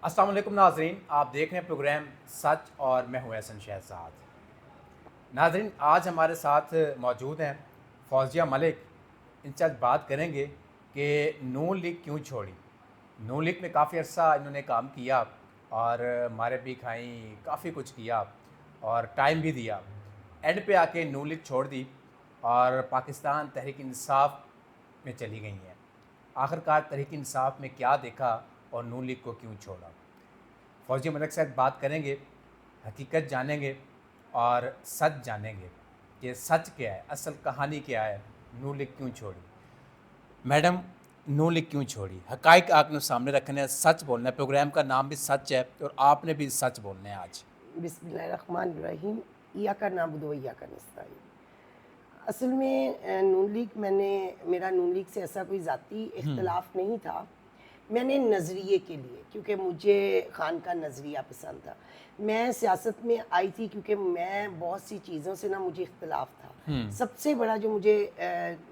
السلام علیکم ناظرین، آپ دیکھ رہے ہیں پروگرام سچ اور میں ہوں احسن شہزاد۔ ناظرین، آج ہمارے ساتھ موجود ہیں فوزیہ ملک۔ ان سے آج بات کریں گے کہ نون لیگ کیوں چھوڑی۔ نون لیگ میں کافی عرصہ انہوں نے کام کیا اور مارے بھی کھائیں، کافی کچھ کیا اور ٹائم بھی دیا۔ اینڈ پہ آ کے نون لیگ چھوڑ دی اور پاکستان تحریک انصاف میں چلی گئی ہیں۔ آخرکار تحریک انصاف میں کیا دیکھا اور نون لیگ کو کیوں چھوڑا۔ فوزیہ ملک سے بات کریں گے، حقیقت جانیں گے اور سچ جانیں گے کہ سچ کیا ہے، اصل کہانی کیا ہے، نون لیگ کیوں چھوڑی۔ میڈم، نون لیگ کیوں چھوڑی؟ حقائق آپ نے سامنے رکھنے ہیں، سچ بولنا ہے۔ پروگرام کا نام بھی سچ ہے اور آپ نے بھی سچ بولنا ہے آج۔ بسم اللہ الرحمن الرحیم، ایاک نعبد و ایاک نستعین۔ اصل میں نون لیگ میرا نون لیگ سے ایسا کوئی ذاتی اختلاف نہیں تھا، میں نے نظریے کے لیے، کیونکہ مجھے خان کا نظریہ پسند تھا۔ میں سیاست میں آئی تھی کیونکہ میں بہت سی چیزوں سے مجھے اختلاف تھا۔ سب سے بڑا جو مجھے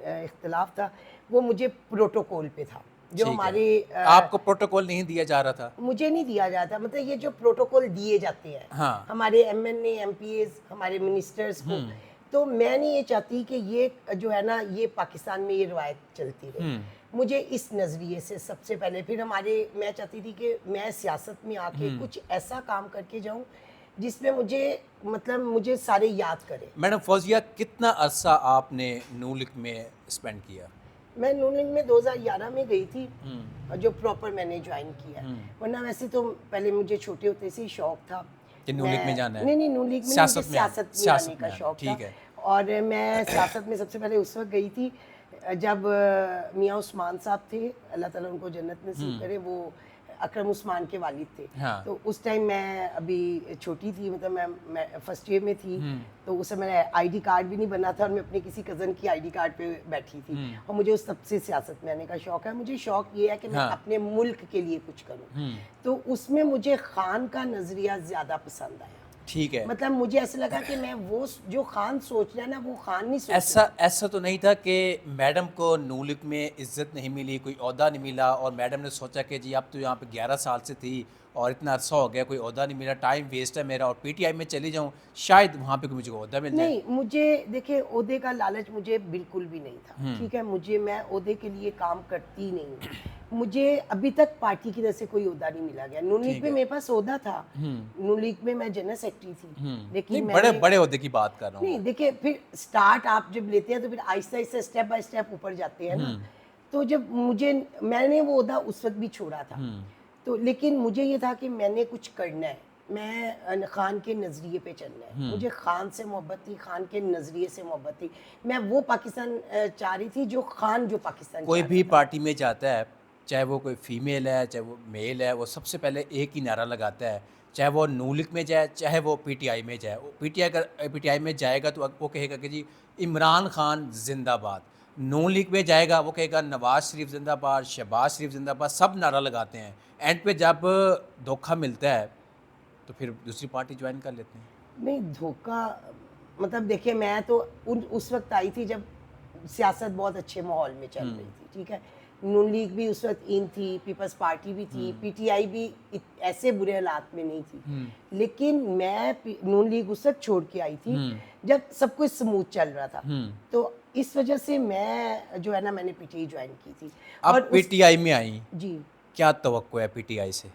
اختلاف تھا وہ مجھے پروٹوکول پہ تھا، جو ہمارے آپ کو پروٹوکول نہیں دیا جا رہا تھا؟ مجھے نہیں دیا جاتا، مطلب یہ جو پروٹوکول دیے جاتے ہیں ہمارے ایم این اے، ایم پی ایز، ہمارے منسٹرز کو، تو میں نہیں یہ چاہتی کہ یہ جو ہے نا یہ پاکستان میں یہ روایت چلتی رہے۔ مجھے اس نظریے سے سب سے پہلے پھر میں چاہتی تھی کہ میں سیاست میں آ کے کچھ ایسا کام کر کے جاؤں جس میں مجھے سارے یاد کرے۔ میڈم فوزیہ، کتنا عرصہ آپ نے نون لیگ میں اسپینڈ کیا؟ میں نون لیگ میں 2011 میں گئی تھی، جو پراپر میں نے جوائن کیا، ورنہ ویسے تو پہلے مجھے چھوٹے ہوتے سے شوق تھا کہ نون لیگ میں جانا ہے؟ نہیں، نون لیگ میں سیاست میں آنے کا شوق تھا۔ اور میں سیاست میں سب سے پہلے اس وقت گئی تھی جب میاں عثمان صاحب تھے، اللہ تعالیٰ ان کو جنت نصیب کرے، وہ اکرم عثمان کے والد تھے۔ تو اس ٹائم میں ابھی چھوٹی تھی، مطلب میں فرسٹ ایئر میں تھی، تو اس میں میرا آئی ڈی کارڈ بھی نہیں بنا تھا اور میں اپنے کسی کزن کی آئی ڈی کارڈ پہ بیٹھی تھی، اور مجھے اس سب سے سیاست میں آنے کا شوق ہے۔ مجھے شوق یہ ہے کہ میں اپنے ملک کے لیے کچھ کروں، تو اس میں مجھے خان کا نظریہ زیادہ پسند آیا۔ ٹھیک ہے، مطلب مجھے ایسا لگا کہ میں وہ جو خان سوچ رہا ہے نا وہ خان نہیں سوچ رہا۔ ایسا تو نہیں تھا کہ میڈم کو نون لیگ میں عزت نہیں ملی، کوئی عہدہ نہیں ملا اور میڈم نے سوچا کہ جی اب تو یہاں پہ 11 سال سے تھی اور اتنا عرصہ ہو گیا، کوئی عہدہ نہیں ملا، ٹائم ویسٹ ہے میرا، اور پی ٹی آئی میں چلی جاؤں، شاید وہاں پہ مجھے عہدہ مل جائے؟ نہیں، مجھے دیکھیں عہدے کا لالچ مجھے بالکل بھی نہیں تھا، ٹھیک ہے، میں عہدے کے لیے کام کرتی نہیں ہوں۔ مجھے ابھی تک پارٹی کی طرف سے کوئی عہدہ نہیں ملا گیا۔ نون لیگ میں میرے پاس عہدہ تھا، نون لیگ میں جنرل سیکرٹری تھی، لیکن بڑے بڑے عہدے کی بات کر رہا ہوں۔ نہیں، دیکھیں پھر سٹارٹ آپ جب لیتے ہیں تو پھر آہستہ آہستہ اسٹیپ بائی اسٹیپ اوپر جاتے ہیں نا۔ تو جب میں نے وہ عہدہ اس وقت بھی چھوڑا تھا، تو لیکن مجھے یہ تھا کہ میں نے کچھ کرنا ہے، میں خان کے نظریے پہ چلنا ہے، مجھے خان سے محبت تھی، خان کے نظریے سے محبت تھی، میں وہ پاکستان چاہ رہی تھی جو خان جو پاکستان کوئی بھی پارٹی میں جاتا ہے، چاہے وہ کوئی فیمیل ہے چاہے وہ میل ہے، وہ سب سے پہلے ایک ہی نعرہ لگاتا ہے، چاہے وہ نون لیگ میں جائے چاہے وہ پی ٹی آئی میں جائے۔ پی ٹی آئی میں جائے گا تو وہ کہے گا کہ جی عمران خان زندہ باد، نون لیگ میں جائے گا وہ کہے گا نواز شریف زندہ باد، شہباز شریف زندہ باد، سب نعرہ لگاتے ہیں۔ اینڈ پہ جب دھوکہ ملتا ہے تو پھر دوسری پارٹی جوائن کر لیتے ہیں۔ نہیں، دھوکہ مطلب دیکھیں، میں تو اس وقت آئی تھی جب سیاست بہت اچھے ماحول میں چل رہی تھی، ٹھیک ہے، نون لیگ بھی اس وقت ان تھی، پیپلز پارٹی بھی تھی، پی ٹی آئی بھی ایسے برے حالات میں نہیں تھی، لیکن میں نون لیگ اس وقت چھوڑ کے آئی تھی جب سب کچھ سموتھ چل رہا تھا، تو اس وجہ سے میں جو ہے نا میں نے پی ٹی آئی جوائن کی تھی۔ اب پی ٹی آئی میں آئیں، جی، کیا توقع ہے پی ٹی آئی سے؟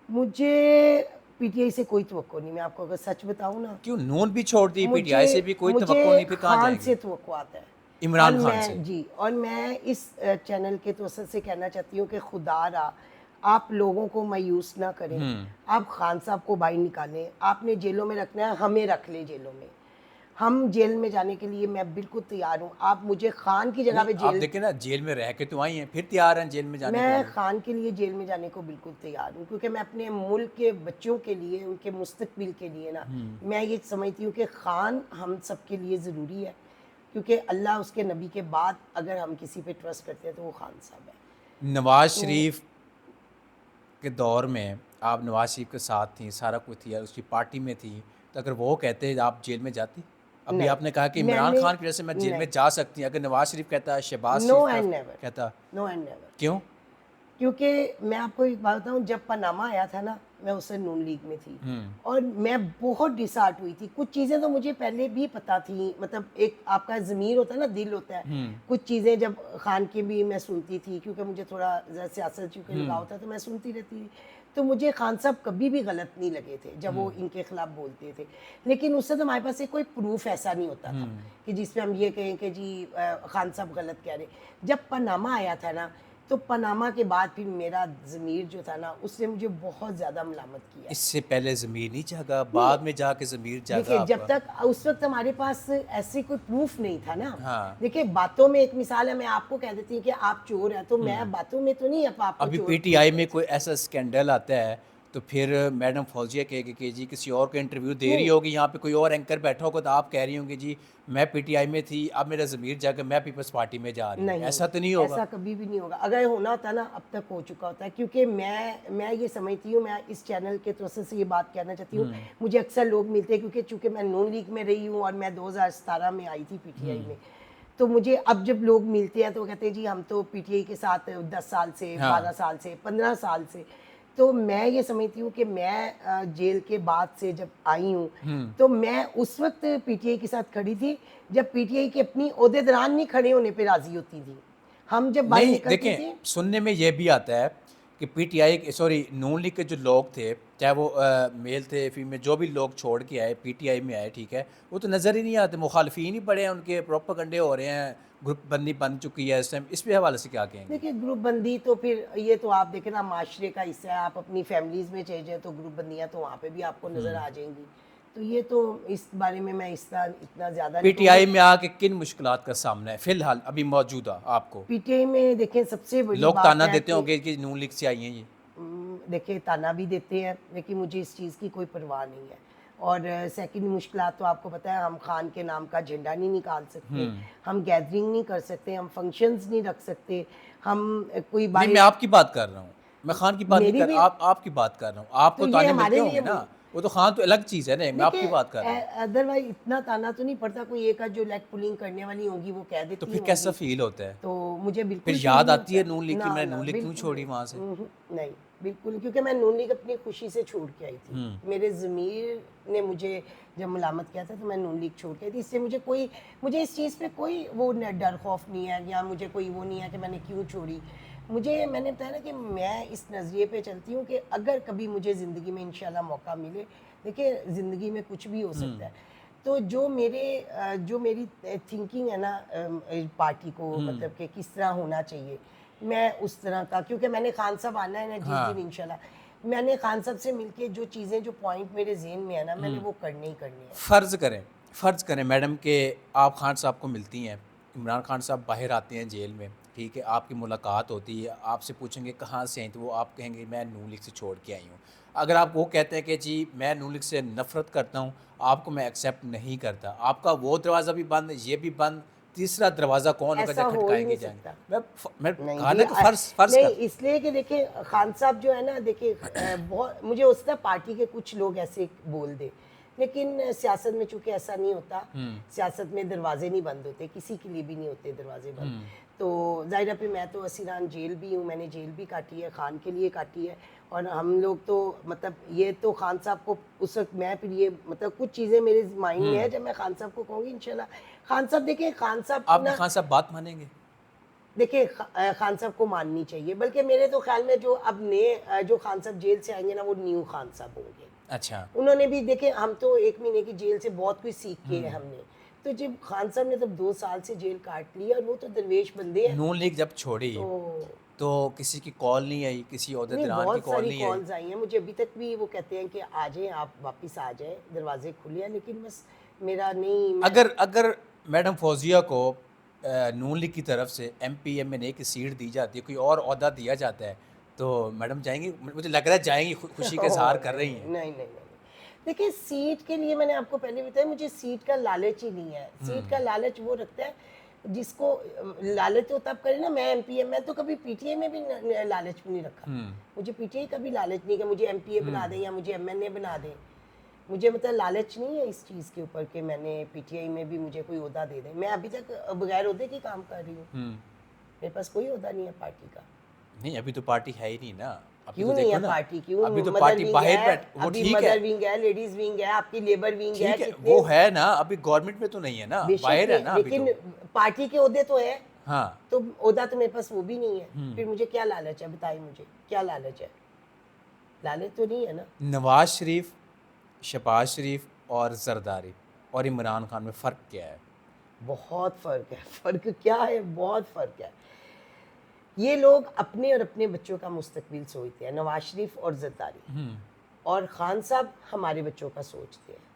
مجھے پی ٹی آئی سے کوئی توقع نہیں، میں آپ کو اگر سچ بتاؤں نا۔ کیوں نون بھی چھوڑ دی، پی ٹی آئی سے بھی کوئی توقع نہیں، پھر کہاں جائیں گے؟ خان سے توقعات ہے، عمران خان سے؟ جی، اور میں اس چینل کے توسط سے کہنا چاہتی ہوں کہ خدا را آپ لوگوں کو مایوس نہ کریں، آپ خان صاحب کو باہر نکالیں، آپ نے جیلوں میں رکھنا ہے ہمیں رکھ لیں جیلوں میں، ہم جیل میں جانے کے لیے میں بالکل تیار ہوں، آپ مجھے خان کی جگہ پہ آپ دیکھیں نا، جیل میں رہ کے تو آئی ہیں، پھر تیار ہیں جیل میں جانے کے لیے؟ میں خان کے لیے جیل میں جانے کو بالکل تیار ہوں، کیونکہ میں اپنے ملک کے بچوں کے لیے، ان کے مستقبل کے لیے نا، میں یہ سمجھتی ہوں کہ خان ہم سب کے لیے ضروری ہے، کیونکہ اللہ اس کے نبی کے بعد اگر ہم کسی پہ ٹرسٹ کرتے ہیں تو وہ خان صاحب ہے۔ نواز شریف کے دور میں آپ نواز شریف کے ساتھ تھیں، سارا کچھ تھی، اس کی پارٹی میں تھی، تو اگر وہ کہتے آپ جیل میں جاتی؟ ابھی آپ نے کہا کہ عمران خان کی وجہ سے میں جیل میں جا سکتی ہوں، اگر نواز شریف کہتا، شہباز شریف کہتا، نو اینڈ نیور، کیوں؟ کیونکہ میں آپ کو ایک بات بتاؤں, جب پاناما آیا تھا نا, میں اس سے نون لیگ میں تھی اور میں بہت ڈسہارٹ ہوئی تھی. کچھ چیزیں تو مجھے پہلے بھی پتہ تھیں, مطلب ایک آپ کا ضمیر ہوتا ہے نا, دل ہوتا ہے. کچھ چیزیں جب خان کی بھی میں سنتی تھی, کیونکہ مجھے تھوڑا سیاست چونکہ لگاؤ تھا تو میں سنتی رہتی تھی, تو مجھے خان صاحب کبھی بھی غلط نہیں لگے تھے جب وہ ان کے خلاف بولتے تھے. لیکن اس سے تو ہمارے پاس کوئی پروف ایسا نہیں ہوتا تھا کہ جس پہ ہم یہ کہیں کہ جی خان صاحب غلط کہہ رہے. جب پاناما آیا تھا نا, تو پاناما کے بعد پھر میرا ضمیر جو تھا نا, اس نے مجھے بہت زیادہ ملامت کیا. اس سے پہلے ضمیر نہیں جاگا, بعد میں جا کے ضمیر جاگا دیکھیں, آپ جب کا؟ تک اس وقت ہمارے پاس ایسی کوئی پروف نہیں تھا نا. ہاں. دیکھیں, باتوں میں ایک مثال ہے, میں آپ کو کہہ دیتی ہوں کہ آپ چور ہیں, تو میں باتوں میں تو نہیں آپ کو ابھی چور. پی ٹی آئی میں کوئی ایسا اسکینڈل آتا ہے تو پھر میڈم فوزیہ کہے گی کہ جی کسی اور کو انٹرویو دے رہی ہوگی, یہاں پہ کوئی اور اینکر بیٹھا ہوگا تو آپ کہہ رہی ہوں گی جی میں پی ٹی آئی میں تھی, اب میرا ضمیر جا کے میں پیپلز پارٹی میں جا رہی ہوں. ایسا تو نہیں ہوگا؟ ایسا کبھی بھی نہیں ہوگا. اگر ہونا ہوتا نا اب تک ہو چکا ہوتا ہے. کیونکہ میں یہ سمجھتی ہوں, میں اس چینل کے توسط سے یہ بات کہنا چاہتی ہوں, مجھے اکثر لوگ ملتے ہیں کیونکہ چونکہ میں نون لیگ میں رہی ہوں اور میں 2017 میں آئی تھی پی ٹی آئی میں, تو مجھے اب جب لوگ ملتے ہیں تو وہ کہتے ہیں جی ہم تو پی ٹی آئی کے ساتھ 10 سال سے, 12 سال سے, 15 سال سے. تو میں یہ سمجھتی ہوں کہ میں جیل کے بعد سے جب آئی ہوں تو میں اس وقت پی ٹی آئی کے ساتھ کھڑی تھی جب پی ٹی آئی کے اپنی عہدیداران نہیں کھڑے ہونے پہ راضی ہوتی تھی. ہم جب باہر نہیں نکلتے تھے, دیکھیں, سننے میں یہ بھی آتا ہے کہ P T I sorry Noon League کے جو لوگ تھے, چاہے وہ میل تھے فیمیل, جو بھی لوگ چھوڑ کے آئے پی ٹی آئی میں آئے, ٹھیک ہے, وہ تو نظر ہی نہیں آتے, مخالفین ہی پڑے ہیں, ان کے پروپیگنڈے ہو رہے ہیں, گروپ بندی بن چکی ہے اس ٹائم. اس پہ حوالے سے کیا کہیں گے؟ دیکھیں گروپ بندی تو پھر یہ تو آپ دیکھیں نا معاشرے کا حصہ ہے. آپ اپنی فیملیز میں چلے جائیں تو گروپ بندیاں تو وہاں پہ بھی آپ کو نظر آ جائیں گی. تو یہ تو اس بارے میں اس طرح اتنا زیادہ پی نہیں ٹی کہوں آئی گی. میں آ کے کن مشکلات کا سامنا ہے فی الحال ابھی موجودہ آپ کو؟ پی ٹی آئی میں دیکھیں سب سے بڑی لوگ بات تانا ہے دیتے کہ ہوں گے کہ نون لیگ سے آئی ہیں یہ. دیکھیں تانا بھی دیتے ہیں, لیکن مجھے اس چیز کی کوئی پرواہ نہیں ہے. اور سیکنڈ مشکلات تو آپ کو پتہ ہے, ہم خان کے نام کا جھنڈا نہیں نکال سکتے, ہم گیدرنگ نہیں کر سکتے, ہم فنکشنز نہیں رکھ سکتے, ہم کوئی نہیں, میں آپ کی بات کر رہا ہوں, میں خان کی بات نہیں میری کر بھی, رہا, آپ کی بات کر رہا ہوں. آپ تو کو یہ تانے ملتے ہمارے ہوں لیے گے نا, وہ تو خان تو الگ چیز ہے نا, میں آپ کی بات کر رہا ہوں. ادروائز اتنا تانا تو نہیں پڑتا. کوئی ایک جو لیگ پولنگ کرنے والی ہوگی وہ کہہ تو دیتی پھر ہوں کیسا گی, فیل ہوتا ہے؟ تو مجھے پھر بالکل فیل یاد نہیں آتی ہے ہوتا. نون لیگ کی, میں نے نون لیگ کیوں بالکل چھوڑی وہاں سے؟ نہیں, بالکل, کیونکہ میں نون لیگ اپنی خوشی سے چھوڑ کے آئی تھی. میرے ضمیر نے مجھے جب ملامت کیا تھا تو میں نون لیگ چھوڑ کے آئی تھی. اس سے مجھے اس چیز پہ کوئی وہ ڈر خوف نہیں ہے, یا مجھے کوئی وہ نہیں ہے کہ میں نے کیوں چھوڑی. میں نے بتایا نا کہ میں اس نظریے پہ چلتی ہوں کہ اگر کبھی مجھے زندگی میں انشاءاللہ موقع ملے, دیکھیں زندگی میں کچھ بھی ہو سکتا ہے, تو جو میری تھنکنگ ہے نا پارٹی کو, مطلب کہ کس طرح ہونا چاہیے, میں اس طرح کا, کیونکہ میں نے خان صاحب آنا ہے نا جس دن انشاءاللہ, میں نے خان صاحب سے مل کے جو چیزیں, جو پوائنٹ میرے ذہن میں ہے نا, میں نے وہ کرنے ہی کرنے ہیں. فرض کریں میڈم کہ آپ خان صاحب کو ملتی ہیں, عمران خان صاحب باہر آتے ہیں جیل میں, ٹھیک ہے, آپ کی ملاقات ہوتی ہے, آپ سے پوچھیں گے کہاں سے ہیں, تو وہ آپ کہیں گے میں نون لیگ سے چھوڑ کے آئی ہوں. اگر آپ وہ کہتے ہیں کہ جی میں نون لیگ سے نفرت کرتا ہوں, آپ کو میں ایکسیپٹ نہیں کرتا, آپ کا وہ دروازہ بھی بند, یہ بھی بند, تیسرا دروازہ کون ہوگا ایسا جو ہو ہی کھٹکائیں گے نہیں جائیں سکتا. گے؟ میں نہیں کہا جی, نا کہ فرض نہیں, کر, اس لیے کہ دیکھیں خان صاحب جو ہے نا, دیکھیں بہت مجھے اس طرح پارٹی کے کچھ لوگ ایسے بول دے, لیکن سیاست میں چونکہ ایسا نہیں ہوتا. سیاست میں دروازے نہیں بند ہوتے, کسی کے لیے بھی نہیں ہوتے دروازے بند. تو ظاہر ہے پہ میں تو اسیران جیل بھی ہوں, میں نے جیل بھی کاٹی ہے, خان کے لیے کاٹی ہے. اور ہم لوگ تو مطلب یہ تو خان صاحب کو اس وقت میں پھر یہ مطلب کچھ چیزیں میرے مائنڈ میں ہے, جب میں خان صاحب کو کہوں گی انشاءاللہ. خان صاحب دیکھیں, خان صاحب آپ کی خان صاحب بات مانیں گے؟ دیکھیں خان صاحب کو ماننی چاہیے, بلکہ میرے تو خیال میں جو خان صاحب جیل سے آئیں گے نا, وہ نیو خان صاحب ہوں گے. اچھا, انہوں نے بھی دیکھیں, ہم تو 1 مہینے کی جیل سے بہت کچھ سیکھ کے ہم نے, تو جب خان صاحب نے جب 2 سال سے جیل کاٹ لی, اور وہ تو درویش بندے ہیں. نون لیگ جب چھوڑی تو کسی کی کال نہیں آئی, کسی نہیں, عہدیداران کی بہت کال ساری نہیں آئی؟ کالز آئی ہیں مجھے ابھی تک بھی. وہ کہتے ہیں کہ آ جائیں, آپ واپس آ جائیں, دروازے کھلے ہیں, لیکن بس میرا نہیں. اگر میڈم فوزیہ کو نون لیگ کی طرف سے ایم پی ایم این اے کی سیٹ دی جاتی ہے, کوئی اور عہدہ دیا جاتا ہے, تو میڈم جائیں گی؟ مجھے لگ رہا ہے جائیں گی, خوشی کا اظہار کر رہی ہیں. نہیں, دیکھیں سیٹ کے لیے میں نے آپ کو پہلے بتایا, مجھے سیٹ کا لالچ ہی نہیں ہے. سیٹ کا لالچ وہ رکھتا ہے جس کو لالچ تو تب کرے نا. میں ایم پی اے, میں تو کبھی پی ٹی آئی میں بھی لالچ بھی نہیں رکھا. مجھے پی ٹی آئی کا بھی لالچ نہیں کہ مجھے ایم پی اے بنا دیں یا مجھے ایم این اے بنا دیں. مجھے مطلب لالچ نہیں ہے اس چیز کے اوپر کہ میں نے پی ٹی آئی میں بھی مجھے کوئی عہدہ دے دیں. میں ابھی تک بغیر عہدے کی کام کر رہی ہوں, میرے پاس کوئی عہدہ نہیں ہے پارٹی کا. نہیں ابھی تو پارٹی ہے ہی نہیں نا. کیوں نہیں ہے پارٹی؟ کیوں ابھی تو پارٹی باہر بیٹھ, وہ ٹھیک ہے, مدر ونگ ہے, لیڈیز ونگ ہے, آپ کی لیبر ونگ ہے, ٹھیک ہے وہ ہے نا, ابھی گورنمنٹ میں تو نہیں ہے نا, باہر ہے نا ابھی تو. لیکن پارٹی کے عہدے تو ہے. ہاں تو عہدہ تو میرے پاس وہ بھی نہیں ہے, پھر مجھے کیا لالچ ہے؟ بتائیں مجھے کیا لالچ ہے؟ لالچ تو نہیں ہے نا. نواز شریف, شہباز شریف اور زرداری اور عمران خان میں فرق کیا ہے؟ بہت فرق ہے. فرق کیا ہے؟ بہت فرق ہے. یہ لوگ اپنے اور اپنے بچوں کا مستقبل سوچتے ہیں, نواز شریف اور زرداری, اور خان صاحب ہمارے بچوں کا سوچتے ہیں.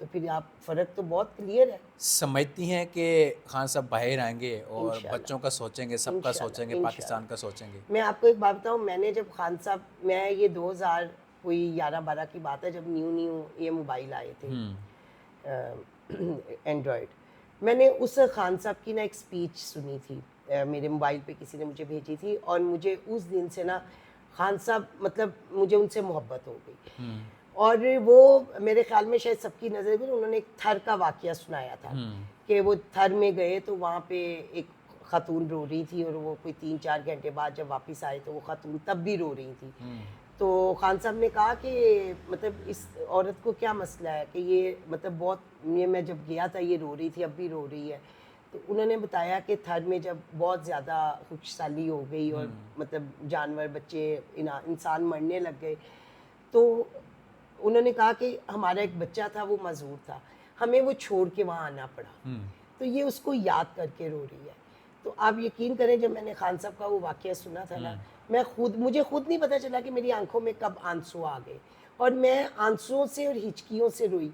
تو پھر آپ فرق تو بہت کلیئر ہے. سمجھتی ہیں کہ خان صاحب باہر آئیں گے اور بچوں کا سوچیں گے, سب کا سوچیں گے, پاکستان کا سوچیں گے؟ میں آپ کو ایک بات بتاؤں, میں نے جب خان صاحب, میں یہ 2011-12 کی بات ہے, جب نیو یہ موبائل آئے تھے اینڈرائڈ, میں نے اس خان صاحب کی نا ایک اسپیچ سنی تھی, میرے موبائل پہ کسی نے مجھے بھیجی تھی, اور مجھے اس دن سے نا خان صاحب, مطلب مجھے ان سے محبت ہو گئی. اور وہ میرے خیال میں شاید سب کی نظر میں, انہوں نے ایک تھر کا واقعہ سنایا تھا کہ وہ تھر میں گئے تو وہاں پہ ایک خاتون رو رہی تھی, اور وہ کوئی 3-4 گھنٹے بعد جب واپس آئے تو وہ خاتون تب بھی رو رہی تھی. تو خان صاحب نے کہا کہ مطلب اس عورت کو کیا مسئلہ ہے کہ یہ مطلب بہت, یہ میں جب گیا تھا یہ رو رہی تھی, اب بھی رو رہی ہے. تو انہوں نے بتایا کہ تھر میں جب بہت زیادہ خشک سالی ہو گئی اور مطلب جانور, بچے, انسان مرنے لگ گئے, تو انہوں نے کہا کہ ہمارا ایک بچہ تھا وہ معذور تھا, ہمیں وہ چھوڑ کے وہاں آنا پڑا, تو یہ اس کو یاد کر کے رو رہی ہے. تو آپ یقین کریں, جب میں نے خان صاحب کا وہ واقعہ سنا تھا نا, مجھے خود نہیں پتا چلا کہ میری آنکھوں میں کب آنسو آ گئے, اور میں آنسوؤں سے اور ہچکیوں سے روئی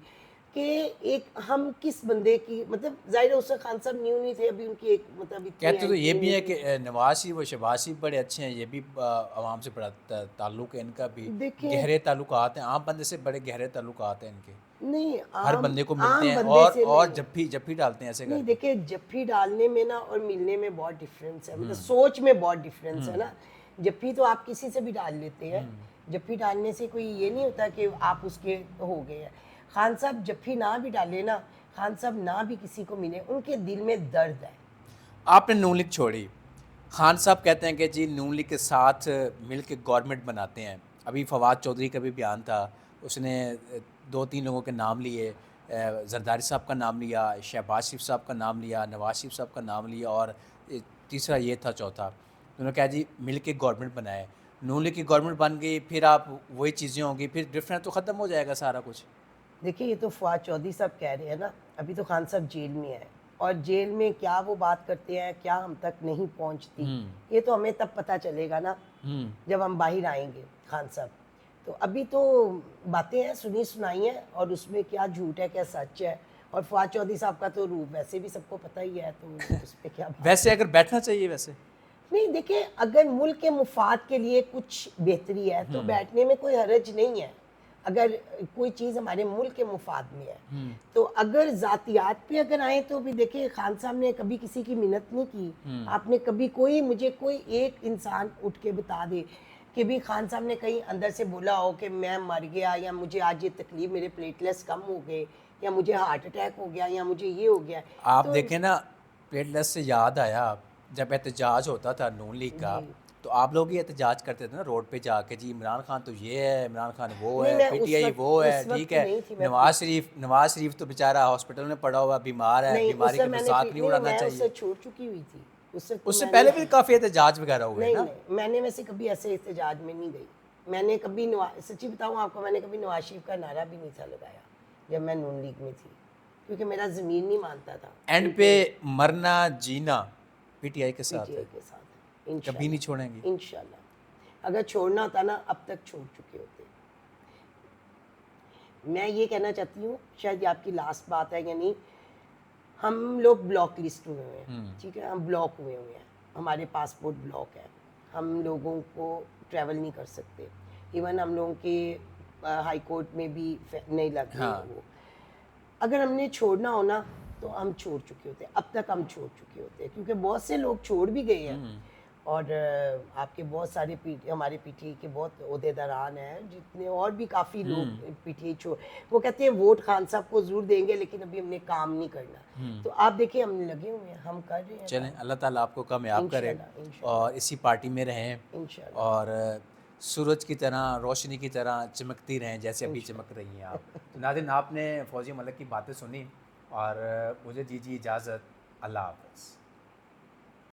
کہ ایک ہم کس بندے کی, مطلب ظاہر ہے اس وقت خان صاحب نیو نہیں تھے, ابھی ان کی ایک مطلب کہتے تو یہ بھی ہے کہ نواز شریف و شہباز شریف بڑے اچھے ہیں, یہ بھی عوام سے بڑا تعلق ہے ان کا بھی, گہرے تعلقات ہیں, عام بندے سے بڑے گہرے تعلقات ہیں ان کے, نہیں ہر بندے کو ملتے ہیں, اور جب بھی ڈالتے ہیں ایسے نہیں. دیکھیں جفی ڈالنے میں نا اور ملنے میں بہت ڈفرینس ہے, مطلب سوچ میں بہت ڈفرینس ہے نا. جفی تو آپ کسی سے بھی ڈال لیتے ہیں, جفی ڈالنے سے کوئی یہ نہیں ہوتا کہ آپ اس کے ہو گئے ہیں. خان صاحب جفی نہ بھی ڈالے نا, خان صاحب نہ بھی کسی کو ملے, ان کے دل میں درد ہے. آپ نے نون لیگ چھوڑی, خان صاحب کہتے ہیں کہ جی نون لیگ کے ساتھ مل کے گورنمنٹ بناتے ہیں. ابھی فواد چودھری کا بھی بیان تھا, اس نے 2-3 لوگوں کے نام لیے, زرداری صاحب کا نام لیا, شہباز شریف صاحب کا نام لیا, نواز شریف صاحب کا نام لیا, اور تیسرا یہ تھا, چوتھا انہوں نے کہا جی مل کے گورنمنٹ بنائے. نون لیگ کی گورنمنٹ بن گئی, پھر آپ وہی چیزیں ہوں گی, پھر ڈفرینس تو ختم ہو جائے گا سارا کچھ. دیکھیے یہ تو فواد چودھری صاحب کہہ رہے ہیں نا, ابھی تو خان صاحب جیل میں ہے, اور جیل میں کیا وہ بات کرتے ہیں, کیا ہم تک نہیں پہنچتی, یہ تو ہمیں تب پتہ چلے گا نا جب ہم باہر آئیں گے خان صاحب. تو ابھی تو باتیں ہیں, سنی سنائی ہیں, اور اس میں کیا جھوٹ ہے کیا سچ ہے. اور فواد چودھری صاحب کا تو روپ ویسے بھی سب کو پتہ ہی ہے, تو اس پہ کیا بات. ویسے اگر بیٹھنا چاہیے, ویسے نہیں, دیکھیں اگر ملک کے مفاد کے لیے کچھ بہتری ہے تو بیٹھنے میں کوئی حرج نہیں ہے, اگر کوئی چیز ہمارے ملک کے مفاد میں ہے. تو اگر ذاتیات پہ اگر آئیں تو بھی دیکھیں, خان صاحب نے کبھی کسی کی منت نہیں کی. آپ نے کبھی مجھے کوئی ایک انسان اٹھ کے بتا دے کہ بھی خان صاحب نے کہیں اندر سے بولا ہو کہ میں مر گیا, یا مجھے آج یہ تکلیف, میرے پلیٹلیٹس کم ہو گئے, یا مجھے ہارٹ اٹیک ہو گیا, یا مجھے یہ ہو گیا. آپ دیکھیں نا, پلیٹلیٹس سے یاد آیا, جب احتجاج ہوتا تھا نون لیگ کا, تو آپ لوگ ہی احتجاج کرتے تھے نا روڈ پہ جا کے, جی عمران خان تو یہ ہے, عمران خان وہ ہے, پی ٹی آئی وہ ہے, ٹھیک ہے. نواز شریف تو بیچارہ ہاسپٹل میں پڑا ہوا, بیمار ہے, بیماری کا مذاق نہیں اڑانا چاہیے. میں چھوڑ چکی ہوئی تھی, اس سے پہلے بھی کافی احتجاج وغیرہ ہوئے نا. نہیں, میں نے ویسے کبھی ایسے احتجاج میں نہیں گئی. میں نے کبھی سچی بتاؤں آپ کو, میں نے کبھی نواز شریف کا نعرہ بھی نہیں تھا لگایا جب میں نون لیگ میں تھی, کیونکہ میرا زمین نہیں مانتا تھا. اینڈ پہ مرنا جینا پی ٹی آئی کے ساتھ ہے, کبھی نہیں چھوڑیں گے انشاءاللہ. اگر چھوڑنا ہوتا نا اب تک چھوڑ چکے ہوتے. میں یہ کہنا چاہتی ہوں, شاید یہ آپ کی لاسٹ بات ہے, یعنی ہم لوگ بلاک لسٹ ہوئے ہوئے ہیں, ٹھیک ہے, ہم بلاک ہوئے ہوئے ہیں, ہمارے پاسپورٹ بلاک ہے, ہم لوگوں کو ٹریول نہیں کر سکتے. ایون ہم لوگوں کے ہائی کورٹ میں بھی نہیں لگ رہے وہ. اگر ہم نے چھوڑنا ہونا تو ہم چھوڑ چکے ہوتے, اب تک ہم چھوڑ چکے ہوتے, کیونکہ بہت سے لوگ چھوڑ بھی گئے ہیں, اور آپ کے بہت سارے ہمارے پی ٹی آئی کے بہت عہدیداران ہیں جتنے اور بھی کافی لوگ پی ٹی آئی وہ کہتے ہیں ووٹ خان صاحب کو ضرور دیں گے لیکن ابھی ہم نے کام نہیں کرنا. تو آپ دیکھیں ہم لگے ہوئے ہیں, ہم کر رہے ہیں. چلیں اللہ تعالیٰ آپ کو کامیاب کرے اور اسی پارٹی میں رہیں اور سورج کی طرح روشنی کی طرح چمکتی رہیں جیسے ابھی چمک رہی ہیں آپ. تو ناظرین آپ نے فوزیہ ملک کی باتیں سنی اور مجھے دیجیے اجازت. اللہ حافظ.